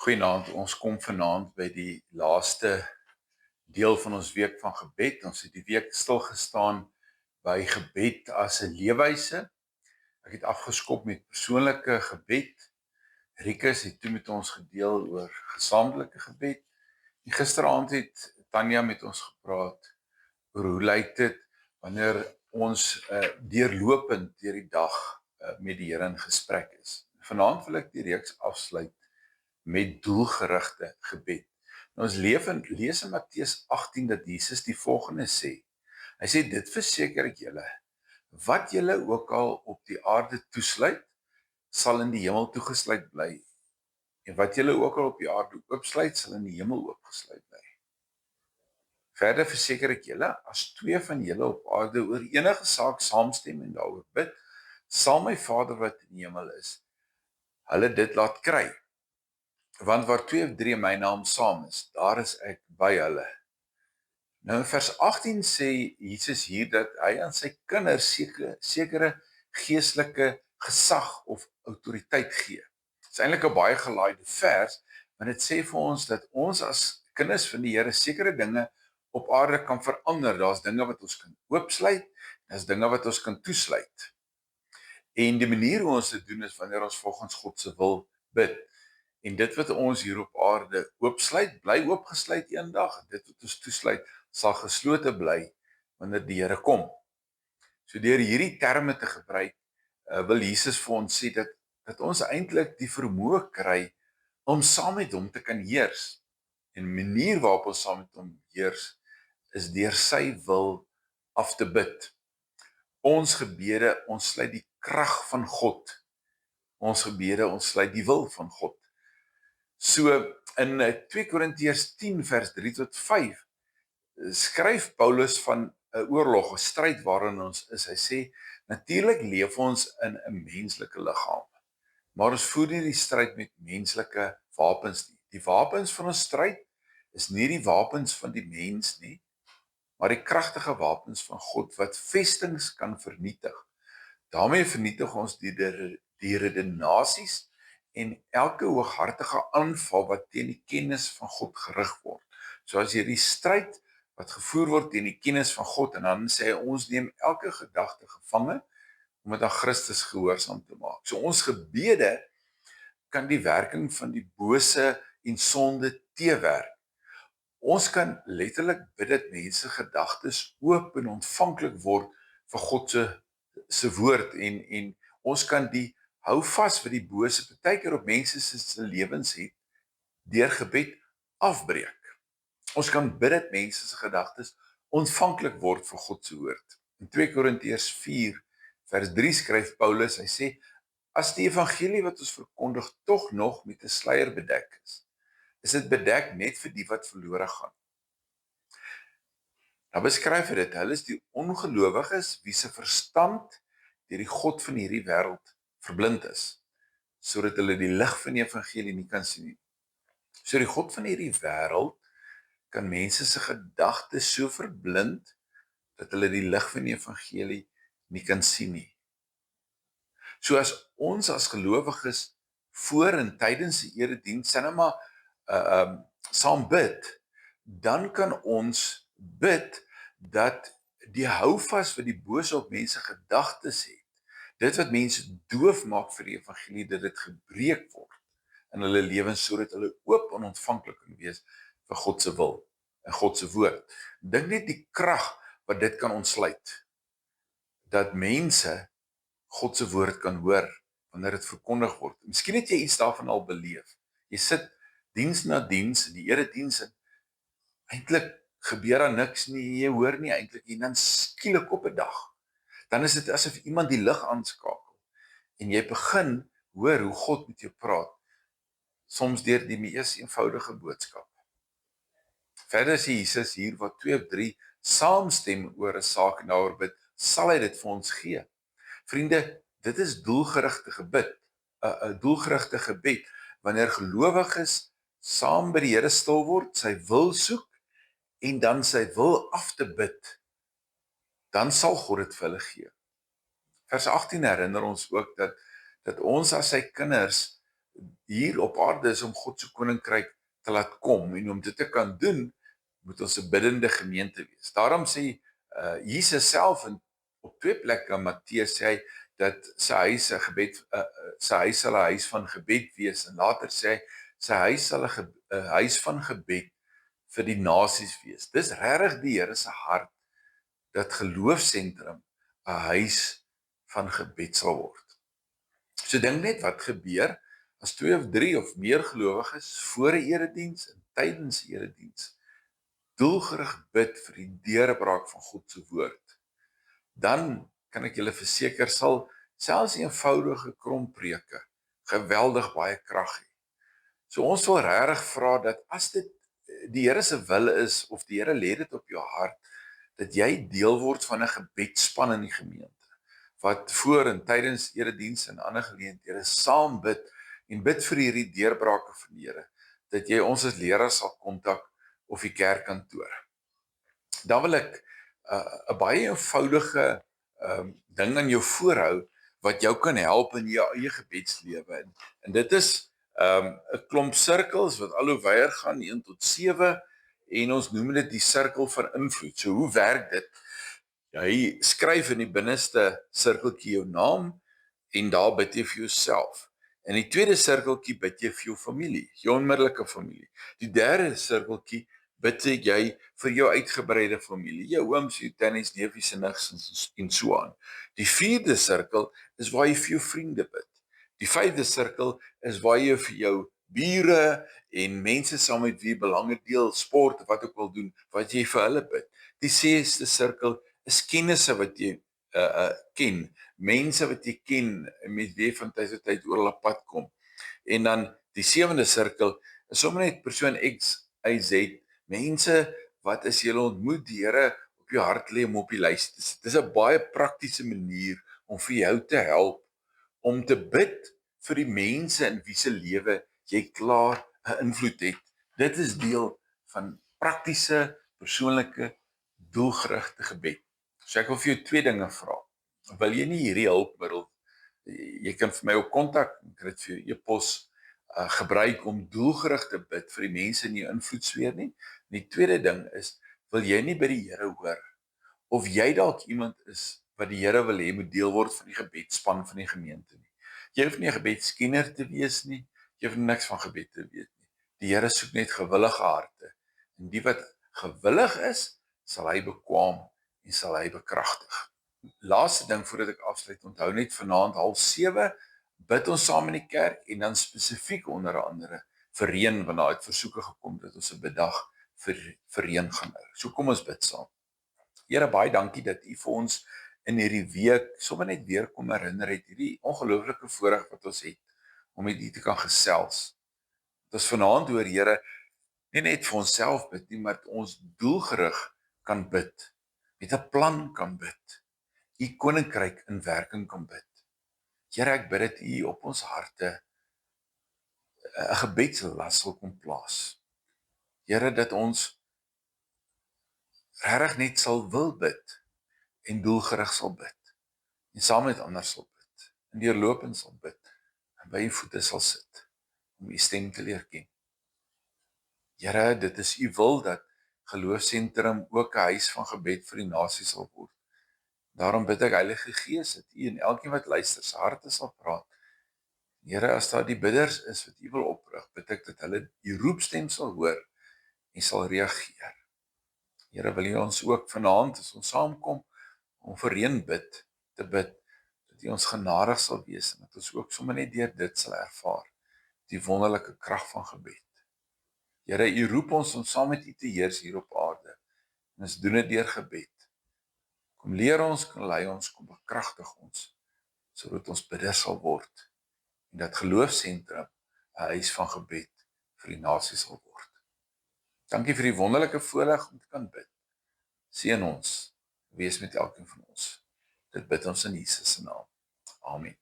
Goeienaand, ons kom vanaand by die laaste deel van ons week van gebed. Ons het die week stilgestaan by gebed as 'n leefwyse. Ek het afgeskop met persoonlike gebed. Rikus het toe met ons gedeel oor gesamentlike gebed. En gisteraand het Tanya met ons gepraat oor hoe lyk dit wanneer ons deurlopend deur die dag met die Here in gesprek is. Vanaand wil ek die reeks afsluit met doelgerigte gebed. Nou ons lees in Matteus 18 dat Jesus die volgende sê. Hy sê, dit verseker ek julle, wat julle ook al op die aarde toesluit, sal in die hemel toegesluit bly. En wat julle ook al op die aarde oopsluit, sal in die hemel oopgesluit bly. Verder verseker ek julle, as twee van julle op aarde oor enige saak saamstem en daaroor bid, sal my Vader wat in die hemel is, hulle dit laat kry. Want waar 2 of 3 in my naam saam is, daar is ek by hulle. Nou in vers 18 sê Jesus hier dat hy aan sy kinders sekere geestelike gesag of autoriteit gee. Dit is eintlik 'n baie gelaaide vers, want dit sê vir ons dat ons as kinders van die Here sekere dinge op aarde kan verander. Daar's dinge wat ons kan oopsluit, daar's dinge wat ons kan toesluit. En die manier hoe ons dit doen is wanneer ons volgens God se wil bid. En dit wat ons hier op aarde oopsluit, bly oopgesluit eendag. Dit wat ons toesluit, sal geslote bly wanneer die Here kom. So deur hierdie terme te gebruik, wil Jesus vir ons sê dat ons eintlik die vermoë kry om saam met hom te kan heers. En die manier waarop ons saam met hom heers, is deur sy wil af te bid. Ons gebede, ons sluit die krag van God. Ons gebede, ons sluit die wil van God. So in 2 Korintiërs 10 vers 3 tot 5 skryf Paulus van 'n oorlog, 'n stryd waarin ons is. Hy sê, natuurlik leef ons in 'n menslike liggaam, maar ons voer nie die stryd met menslike wapens nie. Die wapens van ons stryd is nie die wapens van die mens nie, maar die kragtige wapens van God wat vestings kan vernietig. Daarmee vernietig ons die redenasies en elke hooghartige aanval wat teen die kennis van God gerig word. So as jy die stryd wat gevoer word teen die kennis van God, en dan sê hy, ons neem elke gedagte gevange, om dit aan Christus gehoorsaam te maak. So ons gebede kan die werking van die bose en sonde teewerk. Ons kan letterlik bid dat mense gedagtes oop en ontvanklik word vir God se woord, en ons kan die hou vas wat die bose partykeer op mense se lewens het, deur gebed afbreek. Ons kan bid dat mense se gedagtes ontvanklik word vir God se woord. In 2 Korintiërs 4 vers 3 skryf Paulus, hy sê, as die evangelie wat ons verkondig tog nog met 'n sluier bedek is dit bedek net vir die wat verlore gaan. Nou beskryf hy dit, hulle is die ongelowiges wie se verstand deur die god van hierdie wêreld verblind is, sodat hulle die lig van die evangelie nie kan sien nie. So die god van hierdie wêreld kan mense se gedagtes so verblind dat hulle die lig van die evangelie nie kan sien nie. So as ons as gelowiges voor en tydens die erediens saam bid, dan kan ons bid dat die houvas wat die bose op mense gedagtes het, dit wat mense doof maak vir die evangelie, dat dit gebreek word in hulle lewens, sodat hulle oop en ontvanklik kan wees vir God se wil en God se woord. Dink net die krag wat dit kan ontsluit, dat mense God se woord kan hoor wanneer dit verkondig word. Miskien het jy iets daarvan al beleef. Jy sit diens na diens in die erediens en eintlik gebeur daar niks nie, jy hoor nie eintlik, en dan skielik op 'n dag, dan is dit asof iemand die lig aanskakel en jy begin hoor hoe God met jou praat, soms deur die mees eenvoudige boodskap. Verder sê Jesus hier, wat 2 of 3 saamstem oor 'n saak en daaroor bid, sal hy dit vir ons gee. Vriende, dit is doelgerigte gebed, 'n doelgerigte gebed, wanneer gelowiges saam by die Here stil word, sy wil soek, en dan sy wil af te bid, dan sal God dit vir hulle gee. Vers 18 herinner ons ook dat ons as sy kinders hier op aarde is om God se koninkryk te laat kom, en om dit te kan doen, moet ons 'n biddende gemeente wees. Daarom sê Jesus self op 2 plekke in Matteus sê hy dat sy huis 'n gebed, sy huis sal 'n huis van gebed wees, en later sê hy sy huis sal 'n huis van gebed vir die nasies wees. Dis regtig die Here se hart dat Geloofsentrum 'n huis van gebed sal word. So dink net wat gebeur as 2 of 3 of meer gelowiges voor 'n erediens en tydens die erediens doelgerig bid vir die deurbraak van God se woord. Dan kan ek julle verseker sal selfs eenvoudige krompreke geweldig baie krag hê. So ons wil regtig vra dat as dit die Here se wil is, of die Here lê dit op jou hart, dat jy deel word van 'n gebedsspan in die gemeente, wat voor en tydens erediens en ander geleenthede saam bid, en bid vir hierdie deurbrake van die Here, dat jy ons as leraars sal kontak of die kerkkantoor. Dan wil ek 'n baie eenvoudige ding aan jou voorhou, wat jou kan help in jou eie gebedslewe. En dit is 'n klomp sirkels wat al hoe wyer gaan, 1 tot 7, en ons noem dit die sirkel van invloed. So hoe werk dit? Jy skryf in die binneste sirkeltjie jou naam, en daar bid jy vir jouself. In die tweede sirkeltjie bid jy vir jou familie, jou onmiddellike familie. Die derde sirkeltjie bid jy vir jou uitgebreide familie, jou ooms, jou tannies, neefies en nigs en so aan. Die vierde sirkel is waar jy vir jou vriende bid. Die vyfde sirkel is waar jy vir jou bure en mense saam met wie belange deel, sport, wat ook wil doen, wat jy vir hulle bid. Die sesde sirkel is kennisse wat jy ken, mense wat jy ken, met wie van tyd tot tyd oor hulle pad kom. En dan die sewende sirkel is sommer net persoon X, Y, Z, mense wat as jy ontmoet, die Here op jou hart lê om op die lys te sit. Dis 'n baie praktiese manier om vir jou te help om te bid vir die mense in wie se lewe jy klaar 'n invloed het. Dit is deel van praktiese, persoonlike, doelgerigte gebed. So ek wil vir jou 2 dinge vra. Wil jy nie hierdie hulpmiddel, jy kan vir my ook kontak, ek kan dit vir jou e-pos gebruik om doelgerig te bid vir die mense in jou invloedsfeer nie. En die tweede ding is, wil jy nie by die Here hoor, of jy dalk iemand is wat die Here wil hê moet deel word van die gebedsspan van die gemeente nie. Jy hoef nie 'n gebedskenner te wees nie, jy hoef niks van gebed te weet nie. Die Here soek net gewillige harte, en die wat gewillig is, sal hy bekwam en sal hy bekragtig. Laaste ding voordat ek afsluit, onthou net vanaand 6:30 bid ons saam in die kerk, en dan spesifiek onder andere vir reën, want daar het versoeke gekom dat ons 'n biddag vir reën gaan hou. So kom ons bid saam. Here, baie dankie dat U vir ons in hierdie week sommer net weer kom herinner het, hierdie ongelooflike voorreg wat ons het om met U te kan gesels. Dat ons vanaand hoor, Here, nie net vir onsself bid nie, maar dat ons doelgerig kan bid, met 'n plan kan bid, U koninkryk in werking kan bid. Here, ek bid dat U op ons harte 'n gebedslas sal kom plaas. Here, dat ons regtig net sal wil bid en doelgerig sal bid, en saam met ander sal bid, en deurlopend sal bid, en by U voete sal sit, om U stem te leer ken. Here, dit is U wil dat Geloofsentrum ook 'n huis van gebed vir die nasie sal word. Daarom bid ek, Heilige Gees, dat U en elkeen wat luister se harte sal praat. Here, as daar die bidders is wat U wil oprig, bid ek dat hulle U roepstem sal hoor en sal reageer. Here, wil U ons ook vanaand, as ons saamkom om vir reën te bid, dat U ons genadig sal wees, en dat ons ook sommer net deur dit sal ervaar, die wonderlike krag van gebed. Here, U roep ons om saam met U te heers hier op aarde, en ons doen dit deur gebed. Kom leer ons, kom lei ons, kom bekragtig ons, sodat ons bidders sal word, en dat Geloofsentrum 'n huis van gebed vir die nasie sal word. Dankie vir die wonderlike voorreg om te kan bid. Seën ons, wees met elkeen van ons. Dit bid ons in Jesus se naam. Amen.